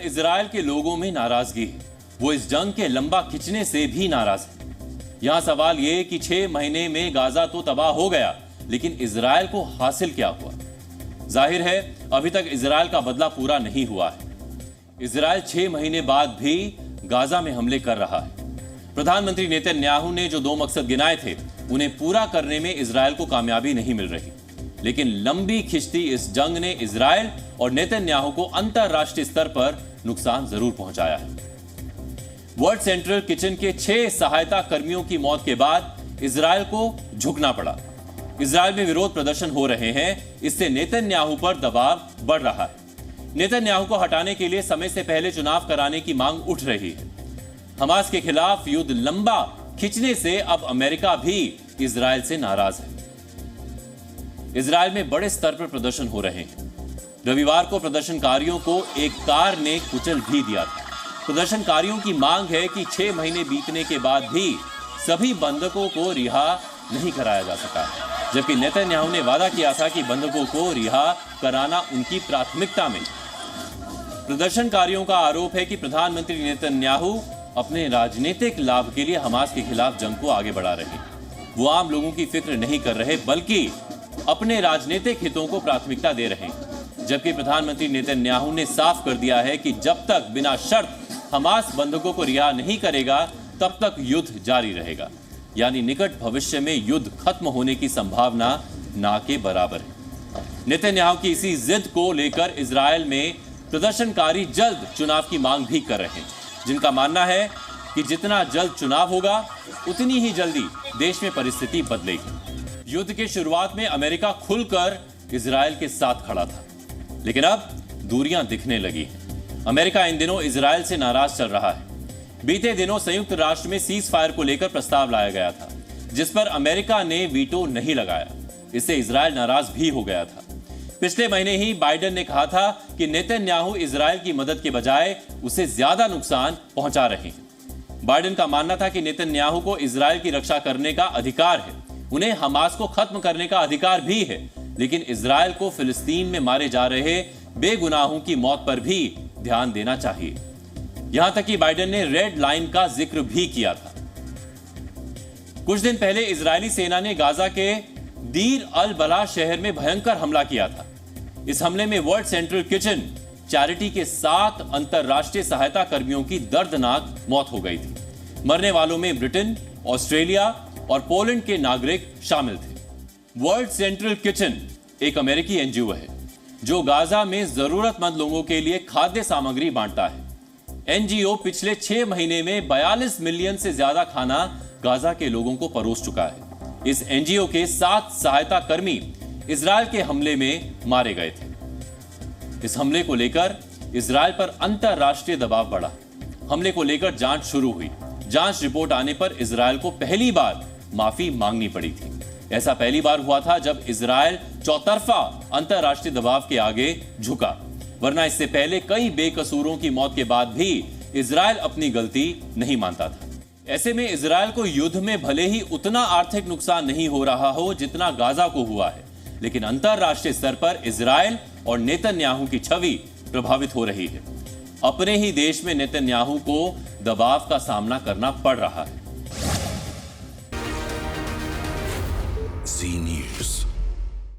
Israel के लोगों में नाराजगी है। वो इस जंग के लंबा खिंचने से भी नाराज है। यहां सवाल यह कि 6 महीने में गाजा तो तबाह हो गया, लेकिन इजराइल को हासिल क्या हुआ? जाहिर है अभी तक इजराइल का बदला पूरा नहीं हुआ है। इजराइल 6 महीने बाद भी गाजा में हमले कर रहा है। प्रधानमंत्री नेतन्याहू ने जो 2 मकसद गिनाए थे, उन्हें पूरा करने में इजराइल को कामयाबी नहीं मिल रही। लेकिन लंबी खिंचती इस जंग ने इजराइल और नेतन्याहू को अंतरराष्ट्रीय स्तर पर नुकसान जरूर पहुंचाया है। वर्ल्ड सेंट्रल किचन के 6 सहायता कर्मियों की मौत के बाद इजराइल को झुकना पड़ा। इजराइल में विरोध प्रदर्शन हो रहे हैं, इससे नेतन्याहू पर दबाव बढ़ रहा है। नेतन्याहू को हटाने के लिए समय से पहले चुनाव कराने की मांग उठ रही है। हमास के खिलाफ युद्ध लंबा खिंचने से अब अमेरिका भी इजराइल से नाराज है। इजराइल में बड़े स्तर पर प्रदर्शन हो रहे हैं। रविवार को प्रदर्शनकारियों को एक कार ने कुचल भी दिया था। प्रदर्शनकारियों की मांग है कि 6 महीने बीतने के बाद भी सभी बंधकों को रिहा नहीं कराया जा सका, जबकि नेतन्याहू ने वादा किया था कि बंधकों को रिहा कराना उनकी प्राथमिकता में। प्रदर्शनकारियों का आरोप है कि प्रधानमंत्री नेतन्याहू अपने राजनीतिक लाभ के लिए हमास के खिलाफ जंग को आगे बढ़ा रहे हैं। वो आम लोगों की फिक्र नहीं कर रहे, बल्कि अपने राजनीतिक हितों को प्राथमिकता दे रहे हैं। जबकि प्रधानमंत्री नेतन्याहू ने साफ कर दिया है कि जब तक बिना शर्त हमास बंधकों को रिहा नहीं करेगा, तब तक युद्ध जारी रहेगा। यानी निकट भविष्य में युद्ध खत्म होने की संभावना ना के बराबर है। नेतन्याहू की इसी जिद को लेकर इजराइल में प्रदर्शनकारी जल्द चुनाव की मांग भी कर रहे हैं, जिनका मानना है कि जितना जल्द चुनाव होगा, उतनी ही जल्दी देश में परिस्थिति बदलेगी। युद्ध के शुरुआत में अमेरिका खुलकर इजराइल के साथ खड़ा था, लेकिन अब दूरियां दिखने लगी हैं। अमेरिका इन दिनों इजराइल से नाराज चल रहा है। बीते दिनों संयुक्त राष्ट्र में सीज फायर को लेकर प्रस्ताव लाया गया था, जिस पर अमेरिका ने वीटो नहीं लगाया। इससे इजराइल नाराज भी हो गया था। पिछले महीने ही बाइडेन ने कहा था कि नेतन्याहू इजराइल की मदद के बजाय उसे ज्यादा नुकसान पहुंचा रहे हैं। बाइडेन का मानना था कि नेतन्याहू को इजराइल की रक्षा करने का अधिकार है, उन्हें हमास को खत्म करने का अधिकार भी है, लेकिन इजराइल को फिलिस्तीन में मारे जा रहे बेगुनाहों की मौत पर भी ध्यान देना चाहिए। यहां तक कि बाइडेन ने रेड लाइन का जिक्र भी किया था। कुछ दिन पहले इजरायली सेना ने गाजा के दीर अल बला शहर में भयंकर हमला किया था। इस हमले में वर्ल्ड सेंट्रल किचन चैरिटी के 7 अंतरराष्ट्रीय सहायता कर्मियों की दर्दनाक मौत हो गई थी। मरने वालों में ब्रिटेन, ऑस्ट्रेलिया और पोलैंड के नागरिक शामिल थे। वर्ल्ड सेंट्रल किचन एक अमेरिकी एनजीओ है जो गाजा में जरूरतमंद लोगों के लिए खाद्य सामग्री बांटता है। एनजीओ पिछले 6 महीने में 42 मिलियन से ज्यादा खाना गाजा के लोगों को परोस चुका है। इस एनजीओ के 7 सहायता कर्मी इजराइल के हमले में मारे गए थे। इस हमले को लेकर इजराइल पर अंतरराष्ट्रीय दबाव बढ़ा। हमले को लेकर जांच शुरू हुई। जांच रिपोर्ट आने पर इजराइल को पहली बार माफी मांगनी पड़ी थी। ऐसा पहली बार हुआ था जब इजराइल चौतरफा अंतरराष्ट्रीय दबाव के आगे झुका, वरना इससे पहले कई बेकसूरों की मौत के बाद भी इजराइल अपनी गलती नहीं मानता था। ऐसे में इजराइल को युद्ध में भले ही उतना आर्थिक नुकसान नहीं हो रहा हो जितना गाजा को हुआ है, लेकिन अंतरराष्ट्रीय स्तर पर इजराइल और नेतन्याहू की छवि प्रभावित हो रही है। अपने ही देश में नेतन्याहू को दबाव का सामना करना पड़ रहा है।